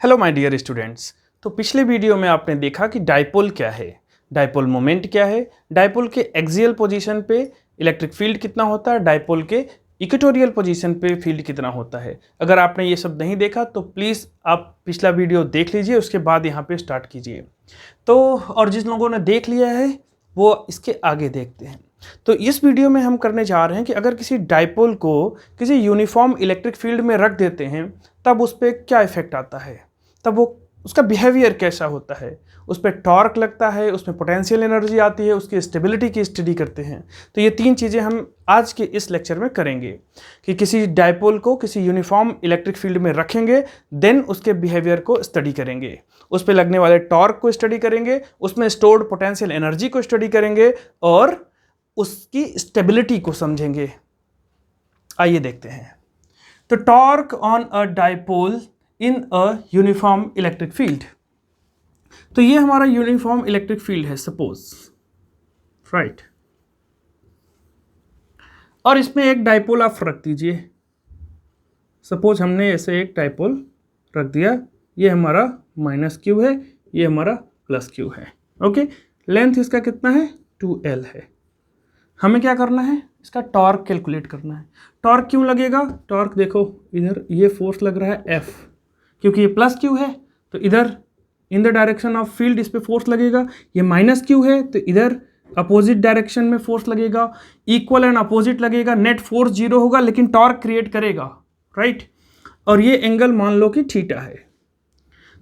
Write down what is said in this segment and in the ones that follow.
Hello my dear students. तो पिछले video में आपने देखा कि डाइपोल क्या है, डाइपोल मोमेंट क्या है, डाइपोल के एक्सियल पोजीशन पे इलेक्ट्रिक फील्ड कितना होता है, डाइपोल के इक्वेटोरियल पोजीशन पे फील्ड कितना होता है। अगर आपने ये सब नहीं देखा तो प्लीज़ आप पिछला वीडियो देख लीजिए, उसके बाद यहाँ पे स्टार्ट कीजिए। तो और जिन लोगों ने देख लिया है वो इसके आगे देखते हैं। तो इस वीडियो में हम करने जा रहे हैं कि अगर किसी डाइपोल को किसी यूनिफॉर्म इलेक्ट्रिक फील्ड में रख देते हैं तब उस पर क्या इफेक्ट आता है, तब वो उसका बिहेवियर कैसा होता है, उस पर टॉर्क लगता है, उसमें पोटेंशियल एनर्जी आती है, उसकी स्टेबिलिटी की स्टडी करते हैं। तो ये तीन चीज़ें हम आज के इस लेक्चर में करेंगे कि किसी डाइपोल को किसी यूनिफॉर्म इलेक्ट्रिक फील्ड में रखेंगे, देन उसके बिहेवियर को स्टडी करेंगे, उस पर लगने वाले टॉर्क को स्टडी करेंगे, उसमें स्टोर्ड पोटेंशियल एनर्जी को स्टडी करेंगे और उसकी स्टेबिलिटी को समझेंगे। आइए देखते हैं। तो torque on a dipole in a uniform electric field. तो ये हमारा यूनिफॉर्म इलेक्ट्रिक फील्ड है सपोज, राइट। और इसमें एक डाइपोल आप रख दीजिए। सपोज हमने ऐसे एक डाइपोल रख दिया, ये हमारा माइनस क्यू है, ये हमारा प्लस क्यू है। ओके, लेंथ इसका कितना है, 2L है। हमें क्या करना है, इसका टॉर्क कैलकुलेट करना है। टॉर्क क्यों लगेगा, टॉर्क देखो इधर ये फोर्स लग रहा है F, क्योंकि ये प्लस क्यू है तो इधर in the direction of field इस पे फोर्स लगेगा। ये माइनस क्यू है तो इधर अपोजिट डायरेक्शन में फोर्स लगेगा, इक्वल एंड अपोजिट लगेगा, नेट फोर्स 0 होगा लेकिन टॉर्क क्रिएट करेगा, राइट। और ये एंगल मान लो कि थीटा है।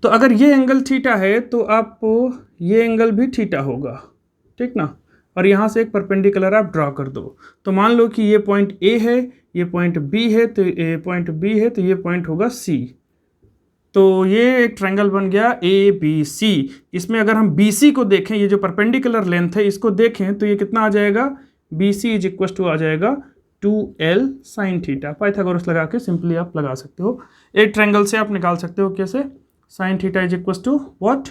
तो अगर ये एंगल थीटा है तो आपको ये एंगल भी थीटा होगा, ठीक ना। और यहाँ से एक परपेंडिकुलर आप ड्रॉ कर दो। तो मान लो कि ये पॉइंट ए है, ये पॉइंट बी है, तो ये पॉइंट बी है तो ये पॉइंट होगा सी। तो ये एक ट्रायंगल बन गया ए बी सी। इसमें अगर हम बी सी को देखें, ये जो परपेंडिकुलर लेंथ है इसको देखें तो ये कितना आ जाएगा, B C is equal to आ जाएगा 2L साइन थीटा। पाइथागोरस लगा के सिंपली आप लगा सकते हो, एक ट्रायंगल से आप निकाल सकते हो कैसे, sine theta is equal to what,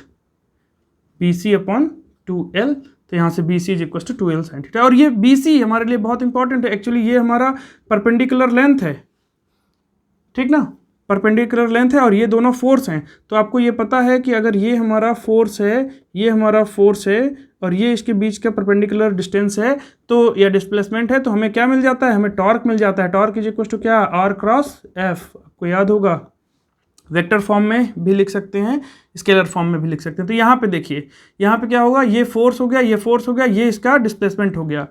B C upon 2L। तो यहाँ से B C is equal to 2L sine theta. और ये बी सी हमारे लिए बहुत इंपॉर्टेंट है, एक्चुअली ये हमारा परपेंडिकुलर लेंथ है, ठीक ना, परपेंडिकुलर लेंथ है और ये दोनों फोर्स हैं। तो आपको ये पता है कि अगर ये हमारा फोर्स है, ये हमारा फोर्स है और ये इसके बीच का परपेंडिकुलर डिस्टेंस है तो या डिस्प्लेसमेंट है, तो हमें क्या मिल जाता है, हमें टॉर्क मिल जाता है। टॉर्क इज इक्वल टू क्या, R क्रॉस F। आपको याद होगा, वेक्टर फॉर्म में भी लिख सकते हैं, स्केलर फॉर्म में भी लिख सकते हैं। तो यहाँ पे देखिए, यहाँ पे क्या होगा, ये फोर्स हो गया, ये फोर्स हो गया, ये इसका डिस्प्लेसमेंट हो गया।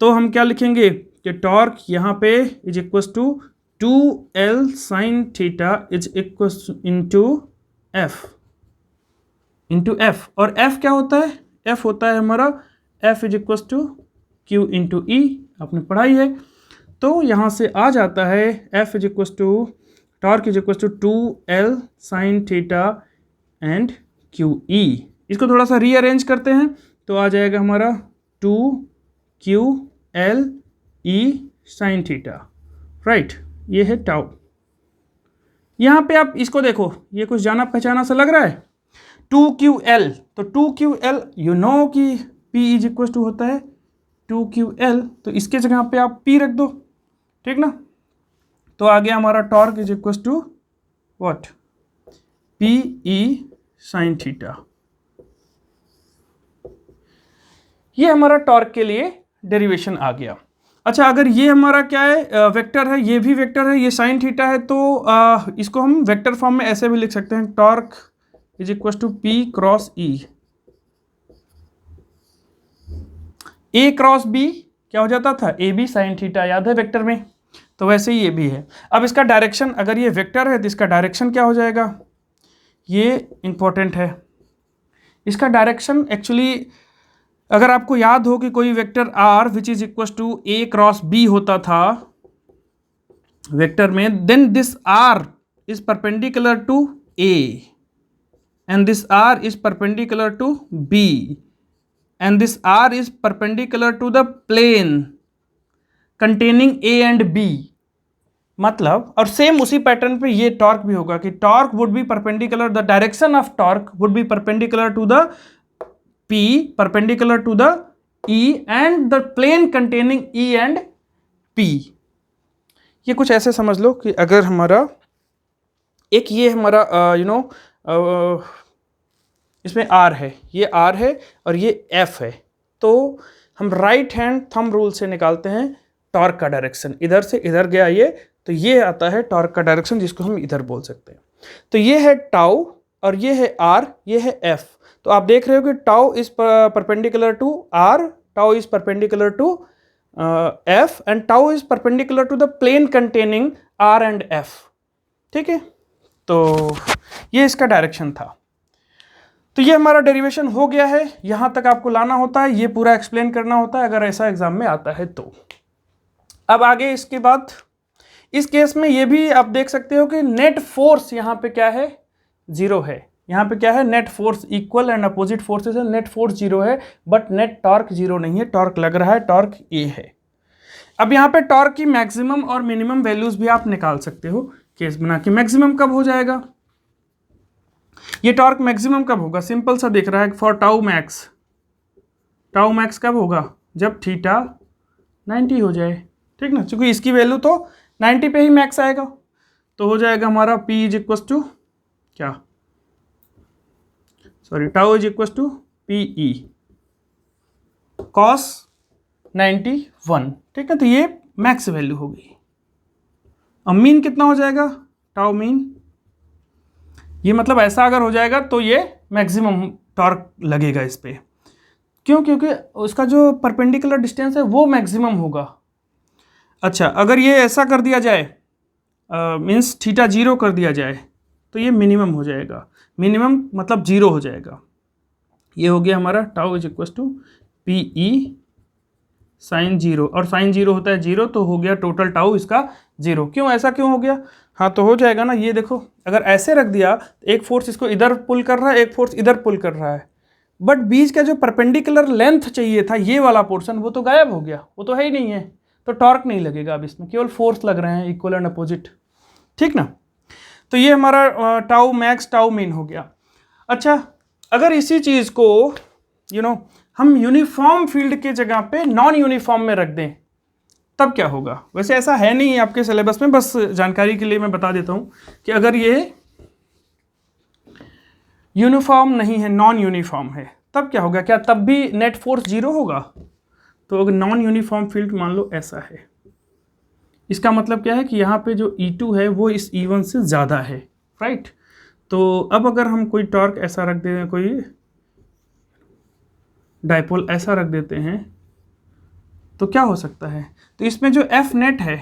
तो हम क्या लिखेंगे कि टॉर्क यहाँ पे is equal to 2L sine theta is equal into F। और F क्या होता है, F होता है हमारा F is equal to Q into E। आपने पढ़ाई है। तो यहाँ से आ जाता है F is equal to torque is equal to 2L sine theta and QE। इसको थोड़ा सा रीअरेंज करते हैं तो आ जाएगा हमारा 2QL E sine theta, right. ये है टाउ। यहाँ पे आप इसको देखो, ये कुछ जाना पहचाना सा लग रहा है, 2QL। तो 2QL यू नो कि P इज इक्वल टू होता है 2QL, तो इसके जगह पे आप P रख दो, ठीक ना। तो आ गया हमारा torque is equal to what, PE sine theta. ये हमारा टॉर्क के लिए डेरिवेशन आ गया। अच्छा, अगर ये हमारा क्या है, वेक्टर है, ये भी वेक्टर है, ये साइन थीटा है, तो इसको हम वेक्टर फॉर्म में ऐसे भी लिख सकते हैं, torque is equal to P cross E। A cross B क्या हो जाता था, AB साइन थीटा, याद है वेक्टर में। तो वैसे ही ये भी है। अब इसका डायरेक्शन, अगर ये वेक्टर है तो इसका डायरेक्शन क्या हो जाएगा, ये इंपॉर्टेंट है। इसका डायरेक्शन एक्चुअली अगर आपको याद हो कि कोई vector R which is equal to A cross B होता था वेक्टर में, then this R is perpendicular to A and this R is perpendicular to B and this R is perpendicular to the plane containing A and B। मतलब, और same उसी pattern पे ये torque भी होगा कि torque would be perpendicular, the direction of torque would be perpendicular to the P, perpendicular to the E and the plane containing E and P। ये कुछ ऐसे समझ लो कि अगर हमारा एक ये हमारा इसमें आर है, ये आर है और ये एफ है, तो हम राइट हैंड थंब रूल से निकालते हैं टॉर्क का डायरेक्शन। इधर से इधर गया ये, तो ये आता है टॉर्क का डायरेक्शन, जिसको हम इधर बोल सकते हैं। तो ये है टाउ और ये है आर, ये है एफ। तो आप देख रहे हो कि tau is perpendicular to R, tau is perpendicular to F and tau is perpendicular to the plane containing R and F. ठीक है, तो ये इसका डायरेक्शन था। तो ये हमारा डेरिवेशन हो गया है, यहां तक आपको लाना होता है, ये पूरा एक्सप्लेन करना होता है अगर ऐसा एग्जाम में आता है तो। अब आगे इसके बाद इस केस में ये भी आप देख सकते हो कि नेट फोर्स यहाँ पे क्या है, जीरो है। यहाँ पे क्या है, net force equal and opposite forces है, नेट फोर्स जीरो है बट नेट टॉर्क जीरो नहीं है, टॉर्क लग रहा है, टॉर्क ए है। अब यहाँ पे टॉर्क की मैक्सिमम और मिनिमम वैल्यूज भी आप निकाल सकते हो केस बना के। मैक्सिमम कब हो जाएगा, ये टॉर्क मैक्सिमम कब होगा, सिंपल सा दिख रहा है, for tau max. Tau max कब होगा, जब थीटा 90 हो जाए, ठीक ना, क्योंकि इसकी वैल्यू तो 90 पे ही मैक्स आएगा। तो हो जाएगा हमारा P इज इक्वल टू क्या, sorry, tau is equal to PE cos 91, ठीक है। तो ये मैक्स वैल्यू हो गई। अब मीन कितना हो जाएगा, टाउ मीन, ये मतलब ऐसा अगर हो जाएगा तो ये मैक्सिमम टॉर्क लगेगा इस पे। क्यों, क्योंकि उसका जो परपेंडिकुलर डिस्टेंस है वो मैक्सिमम होगा। अच्छा, अगर ये ऐसा कर दिया जाए, मीन्स थीटा जीरो कर दिया जाए, तो ये मिनिमम हो जाएगा। मिनिमम मतलब जीरो हो जाएगा। ये हो गया हमारा tau is equal to PE sine zero, और साइन जीरो होता है जीरो, तो हो गया टोटल टाउ इसका जीरो। क्यों, ऐसा क्यों हो गया, हाँ तो हो जाएगा ना। ये देखो, अगर ऐसे रख दिया, एक फोर्स इसको इधर पुल कर रहा है, एक फोर्स इधर पुल कर रहा है, बट बीच का जो परपेंडिकुलर लेंथ चाहिए था, ये वाला पोर्शन, वो तो गायब हो गया, वो तो है ही नहीं है, तो टॉर्क नहीं लगेगा अब इसमें, केवल फोर्स लग रहे हैं इक्वल एंड अपोजिट, ठीक ना। तो ये हमारा टाउ मैक्स टाउ मीन हो गया। अच्छा, अगर इसी चीज़ को हम यूनिफॉर्म फील्ड के जगह पे नॉन यूनिफॉर्म में रख दें, तब क्या होगा। वैसे ऐसा है नहीं आपके सिलेबस में, बस जानकारी के लिए मैं बता देता हूँ कि अगर ये यूनिफॉर्म नहीं है, नॉन यूनिफॉर्म है, तब क्या होगा, क्या तब भी नेट फोर्स जीरो होगा। तो अगर नॉन यूनिफॉर्म फील्ड मान लो ऐसा है, इसका मतलब क्या है कि यहाँ पे जो E2 है वो इस E1 से ज़्यादा है, राइट। तो अब अगर हम कोई टॉर्क ऐसा रख दें, कोई डाइपोल ऐसा रख देते हैं, तो क्या हो सकता है, तो इसमें जो F नेट है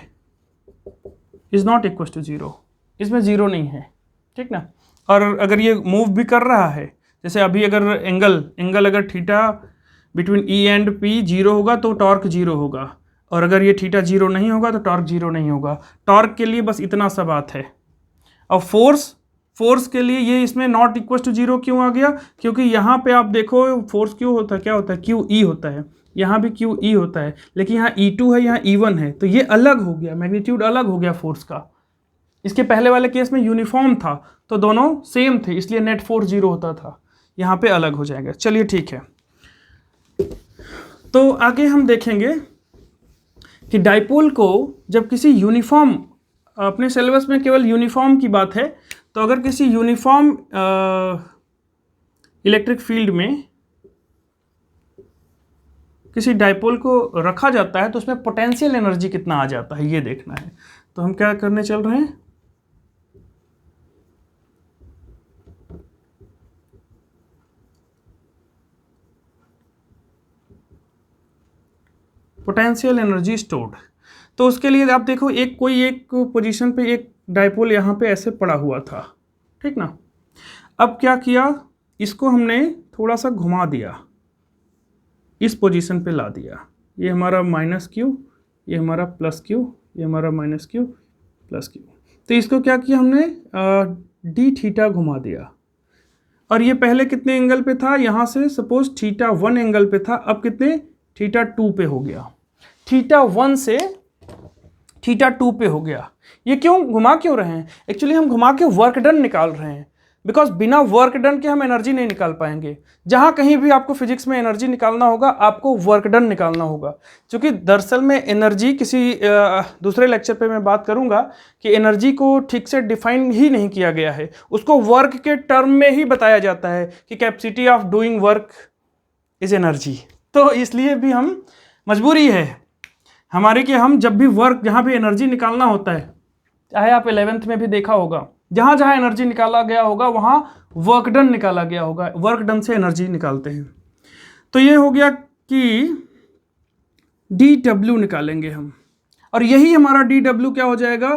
is not equal to zero, इसमें ज़ीरो नहीं है, ठीक ना। और अगर ये मूव भी कर रहा है, जैसे अभी अगर एंगल अगर theta between E and P zero होगा तो टॉर्क जीरो होगा, और अगर ये थीटा जीरो नहीं होगा तो टॉर्क जीरो नहीं होगा। टॉर्क के लिए बस इतना सा बात है। और फोर्स के लिए ये इसमें नॉट इक्वल टू जीरो क्यों आ गया, क्योंकि यहाँ पे आप देखो फोर्स क्यों होता है, क्या होता है, QE होता है, यहाँ भी QE होता है, लेकिन यहाँ E2 है, यहाँ E1 है, तो ये अलग हो गया, मैग्नीट्यूड अलग हो गया फोर्स का। इसके पहले वाले केस में यूनिफॉर्म था तो दोनों सेम थे, इसलिए नेट फोर्स जीरो होता था, यहाँ पे अलग हो जाएगा। चलिए ठीक है, तो आगे हम देखेंगे कि डाइपोल को जब किसी यूनिफॉर्म, अपने सिलेबस में केवल यूनिफॉर्म की बात है, तो अगर किसी यूनिफॉर्म इलेक्ट्रिक फील्ड में किसी डाइपोल को रखा जाता है तो उसमें पोटेंशियल एनर्जी कितना आ जाता है, ये देखना है। तो हम क्या करने चल रहे हैं, पोटेंशियल एनर्जी स्टोर्ड। तो उसके लिए आप देखो, एक पोजीशन पे एक डाइपोल यहाँ पे ऐसे पड़ा हुआ था, ठीक ना। अब क्या किया, इसको हमने थोड़ा सा घुमा दिया, इस पोजीशन पे ला दिया। ये हमारा -Q, ये हमारा +Q, ये हमारा -Q +Q। तो इसको क्या किया हमने, d थीटा घुमा दिया। और ये पहले कितने एंगल पे था, यहाँ से सपोज θ1 एंगल पे था, अब कितने, θ2 पे हो गया, θ1 से θ2 पे हो गया। ये क्यों घुमा क्यों रहे हैं, एक्चुअली हम घुमा के वर्क डन निकाल रहे हैं। बिकॉज बिना वर्क डन के हम एनर्जी नहीं निकाल पाएंगे। जहां कहीं भी आपको फिजिक्स में एनर्जी निकालना होगा आपको वर्क डन निकालना होगा, क्योंकि दरअसल में एनर्जी किसी दूसरे लेक्चर पे मैं बात करूंगा कि एनर्जी को ठीक से डिफाइन ही नहीं किया गया है, उसको वर्क के टर्म में ही बताया जाता है कि capacity of doing work is energy. तो इसलिए भी हम मजबूरी है हमारी कि हम जब भी वर्क जहाँ भी एनर्जी निकालना होता है, चाहे आप 11th में भी देखा होगा, जहाँ जहाँ एनर्जी निकाला गया होगा वहाँ वर्क डन निकाला गया होगा, वर्क डन से एनर्जी निकालते हैं। तो ये हो गया कि dW निकालेंगे हम, और यही हमारा dW क्या हो जाएगा,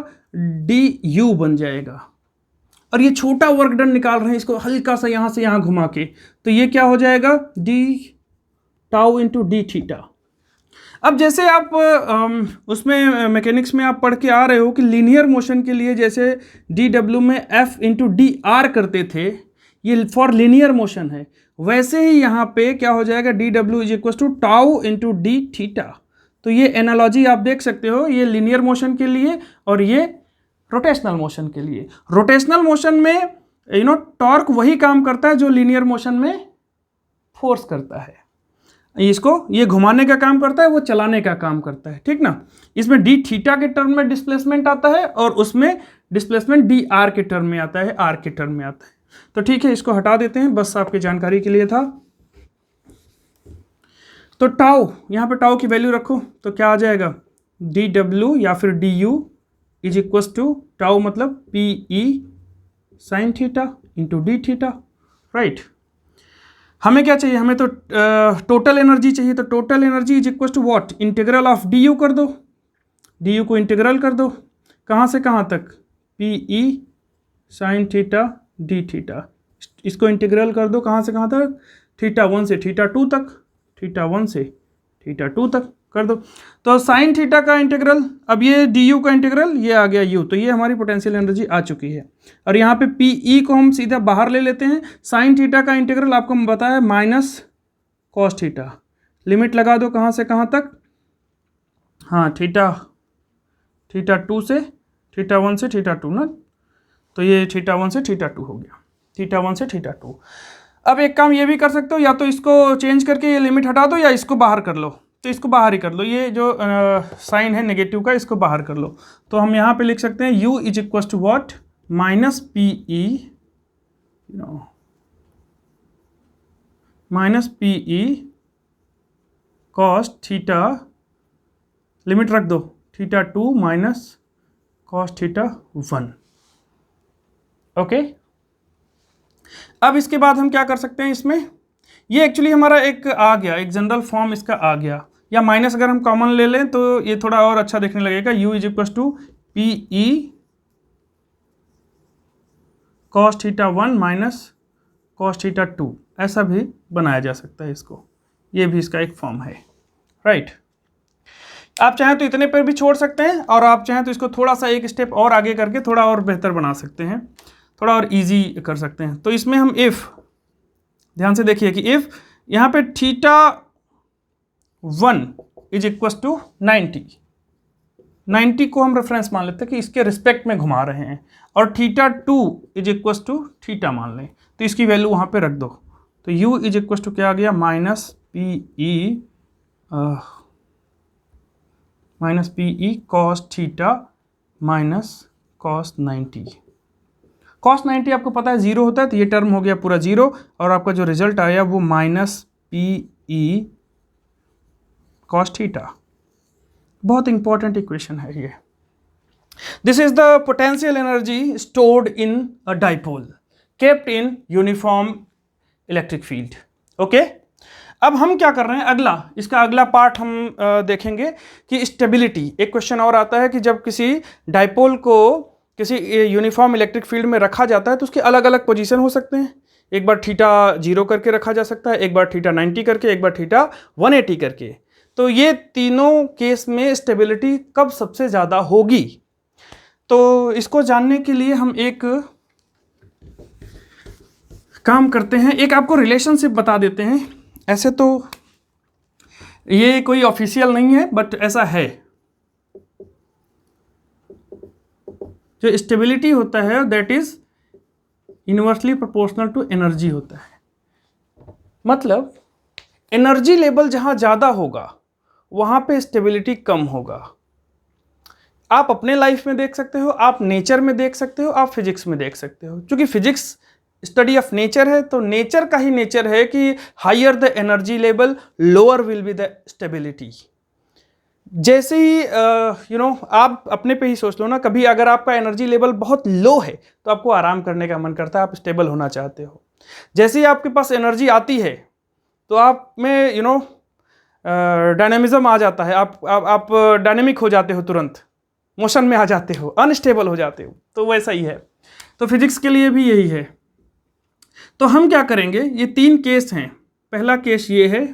du बन जाएगा। और ये छोटा वर्क डन निकाल रहे हैं, इसको हल्का सा यहाँ से यहाँ घुमा के, तो ये क्या हो जाएगा, d tau into D theta. अब जैसे आप उसमें मैकेनिक्स में आप पढ़ के आ रहे हो कि लीनियर मोशन के लिए जैसे dW में F इंटू डी आर करते थे, ये फॉर लीनियर मोशन है, वैसे ही यहाँ पे क्या हो जाएगा, dW is equal to tau into D theta. तो ये एनालॉजी आप देख सकते हो, ये लीनियर मोशन के लिए और ये रोटेशनल मोशन के लिए। रोटेशनल मोशन में टॉर्क वही काम करता है जो लीनियर मोशन में फोर्स करता है, इसको ये घुमाने का काम करता है, वो चलाने का काम करता है, ठीक ना। इसमें डी थीटा के टर्म में डिस्प्लेसमेंट आता है और उसमें डिस्प्लेसमेंट डी आर के टर्म में आता है, आर के टर्म में आता है। तो ठीक है, इसको हटा देते हैं, बस आपकी जानकारी के लिए था। तो टाउ, यहाँ पे टाउ की वैल्यू रखो तो क्या आ जाएगा, डी डब्ल्यू या फिर D U is equal to tau मतलब P E sine theta into D theta, right. हमें क्या चाहिए, हमें तो टोटल एनर्जी चाहिए, तो total energy is equal to what, integral of D U कर दो, डी यू को इंटीग्रल कर दो, कहाँ से कहाँ तक, P E sine theta D theta, इसको इंटीग्रल कर दो कहाँ से कहाँ तक, थीटा 1 से थीटा 2 तक, थीटा 1 से थीटा 2 तक कर दो। तो साइन थीटा का इंटीग्रल, अब ये डी यू का इंटीग्रल, ये आ गया यू, तो ये हमारी पोटेंशियल एनर्जी आ चुकी है। और यहाँ पे पी ई को हम सीधा बाहर ले लेते हैं, साइन थीटा का इंटीग्रल आपको बताया माइनस कॉस थीटा, लिमिट लगा दो कहाँ से कहाँ तक, हाँ थीटा 2 से थीटा 1 से थीटा 2 ना, तो ये थीटा 1 से थीटा 2 हो गया, थीटा 1 से थीटा 2। अब एक काम ये भी कर सकते हो, या तो इसको चेंज करके ये लिमिट हटा दो या इसको बाहर कर लो, तो इसको बाहर ही कर लो, ये जो साइन है नेगेटिव का इसको बाहर कर लो। तो हम यहाँ पे लिख सकते हैं u is equal to what, minus P E cos theta, limit रख दो theta 2 minus cos theta 1, okay. अब इसके बाद हम क्या कर सकते हैं, इसमें ये एक्चुअली हमारा एक आ गया, एक जनरल फॉर्म इसका आ गया, या माइनस अगर हम कॉमन ले लें तो ये थोड़ा और अच्छा देखने लगेगा, u is equal to P E cos theta 1 minus cos theta 2, ऐसा भी बनाया जा सकता है इसको, ये भी इसका एक फॉर्म है, राइट। आप चाहें तो इतने पर भी छोड़ सकते हैं, और आप चाहें तो इसको थोड़ा सा एक स्टेप और आगे करके थोड़ा और बेहतर बना सकते हैं, थोड़ा और इजी कर सकते हैं। तो इसमें हम इफ़, ध्यान से देखिए कि इफ़ यहाँ पे थीटा 1 इज इक्वल टू 90 को हम रेफरेंस मान लेते हैं कि इसके रिस्पेक्ट में घुमा रहे हैं, और theta 2 is equal to theta मान लें, तो इसकी वैल्यू वहाँ पे रख दो। तो u इज इक्वल टू क्या आ गया, minus P E cos theta minus cos 90। Cos 90 आपको पता है 0 होता है, तो ये टर्म हो गया पूरा 0, और आपका जो रिजल्ट आया वो minus P E cos theta. बहुत इंपॉर्टेंट इक्वेशन है ये। This is the potential energy stored in a dipole kept in uniform electric field, okay. अब हम क्या कर रहे हैं, इसका अगला पार्ट हम देखेंगे कि स्टेबिलिटी। एक क्वेश्चन और आता है कि जब किसी डाइपोल को किसी यूनिफॉर्म इलेक्ट्रिक फील्ड में रखा जाता है तो उसके अलग अलग पोजीशन हो सकते हैं, एक बार थीटा 0 करके रखा जा सकता है, एक बार थीटा 90 करके, एक बार थीटा 180 करके। तो ये तीनों केस में स्टेबिलिटी कब सबसे ज़्यादा होगी, तो इसको जानने के लिए हम एक काम करते हैं, एक आपको रिलेशनशिप बता देते हैं। ऐसे तो ये कोई ऑफिशियल नहीं है, बट ऐसा है। जो स्टेबिलिटी होता है that is inversely proportional to energy होता है। मतलब एनर्जी लेवल जहाँ ज़्यादा होगा वहाँ पे स्टेबिलिटी कम होगा। आप अपने लाइफ में देख सकते हो, आप नेचर में देख सकते हो, आप फिजिक्स में देख सकते हो। क्योंकि फिजिक्स स्टडी ऑफ नेचर है, तो नेचर का ही नेचर है कि higher the energy level lower will be the stability. जैसे ही आप अपने पे ही सोच लो ना, कभी अगर आपका एनर्जी लेवल बहुत लो है तो आपको आराम करने का मन करता है, आप स्टेबल होना चाहते हो। जैसे ही आपके पास एनर्जी आती है तो आप में डायनेमिज्म आ जाता है, आप डायनेमिक हो जाते हो, तुरंत मोशन में आ जाते हो, अनस्टेबल हो जाते हो। तो वैसा ही है, तो फिजिक्स के लिए भी यही है। तो हम क्या करेंगे, ये 3 केस हैं। पहला केस ये है,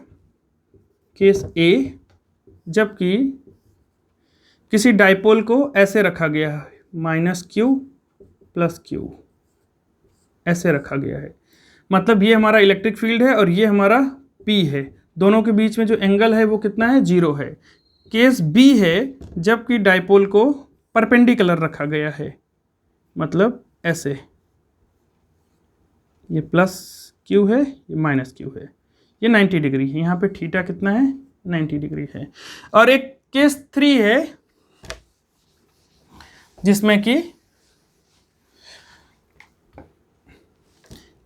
केस ए, जबकि किसी डाइपोल को ऐसे रखा गया है, -q + q ऐसे रखा गया है। मतलब ये हमारा इलेक्ट्रिक फील्ड है और ये हमारा P है। दोनों के बीच में जो एंगल है वो कितना है, 0 है। केस B है जबकि डाइपोल को परपेंडिकुलर रखा गया है, मतलब ऐसे, ये +q है, ये -q है, ये 90 डिग्री है। यहाँ पे थीटा कितना है, 90 डिग्री है। और एक केस 3 है जिसमें कि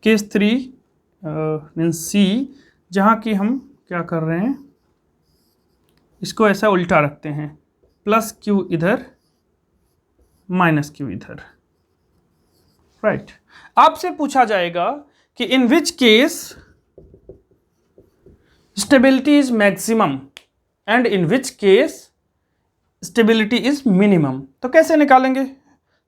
केस 3 मीन्स C, जहाँ कि हम क्या कर रहे हैं, इसको ऐसा उल्टा रखते हैं, +q इधर, -q इधर, राइट। आपसे पूछा जाएगा कि in which case stability is maximum and in which case stability is minimum. तो कैसे निकालेंगे,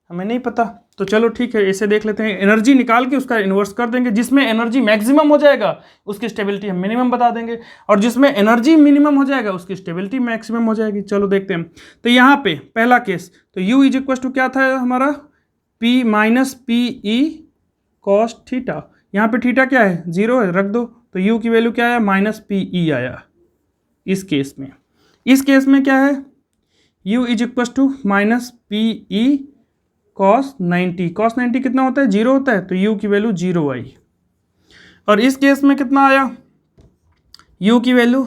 हमें नहीं पता। तो चलो ठीक है, इसे देख लेते हैं। एनर्जी निकाल के उसका इन्वर्स कर देंगे। जिसमें एनर्जी मैक्सिमम हो जाएगा उसकी स्टेबिलिटी हम मिनिमम बता देंगे, और जिसमें एनर्जी मिनिमम हो जाएगा उसकी स्टेबिलिटी मैक्सिमम हो जाएगी। चलो देखते हैं। तो यहाँ पे पहला केस, तो u = क्या था हमारा, P - PE cos थीटा। यहाँ पे थीटा क्या है, 0 है, रख दो। तो u की वैल्यू क्या आया, -PE आया इस केस में। इस केस में क्या है, u = -PE cos 90। cos 90 कितना होता है, 0 होता है, तो u की वैल्यू 0 आई। और इस केस में कितना आया, u की वैल्यू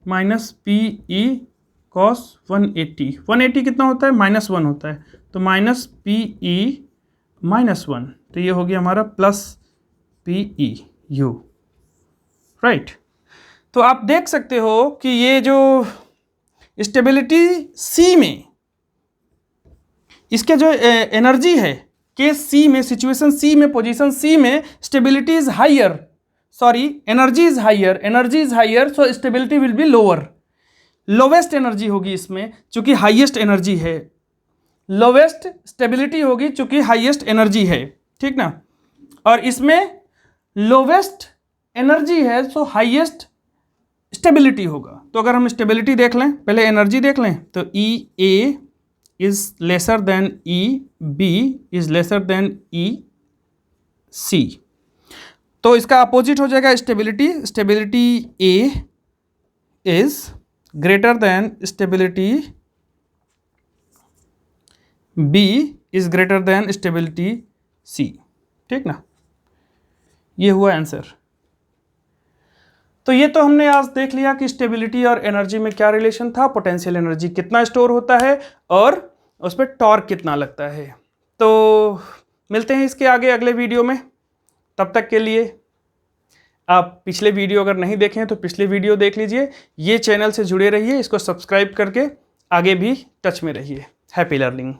-PE cos 180। 180 कितना होता है, -1 होता है, तो -PE -1, तो ये हो गया हमारा +PE u, राइट। तो आप देख सकते हो कि ये जो स्टेबिलिटी C में, इसके जो एनर्जी है केस C में, सिचुएशन C में, पोजीशन C में, stability is higher, sorry energy is higher, so stability will be lower. Lowest energy होगी इसमें चूंकि हाईएस्ट एनर्जी है, लोवेस्ट स्टेबिलिटी होगी चूंकि हाईएस्ट एनर्जी है, ठीक ना। और इसमें लोवेस्ट एनर्जी है, सो हाईएस्ट स्टेबिलिटी होगा। तो अगर हम स्टेबिलिटी देख लें, पहले एनर्जी देख लें, तो EA is lesser than EB is lesser than EC। तो इसका अपोजिट हो जाएगा stability A is greater than stability B is greater than stability C, ठीक ना। ये हुआ आंसर। तो ये तो हमने आज देख लिया कि स्टेबिलिटी और एनर्जी में क्या रिलेशन था, पोटेंशियल एनर्जी कितना स्टोर होता है और उस पर टॉर्क कितना लगता है। तो मिलते हैं इसके आगे अगले वीडियो में। तब तक के लिए आप पिछले वीडियो अगर नहीं देखे हैं तो पिछले वीडियो देख लीजिए। ये चैनल से जुड़े रहिए, इसको सब्सक्राइब करके आगे भी टच में रहिए। Happy learning.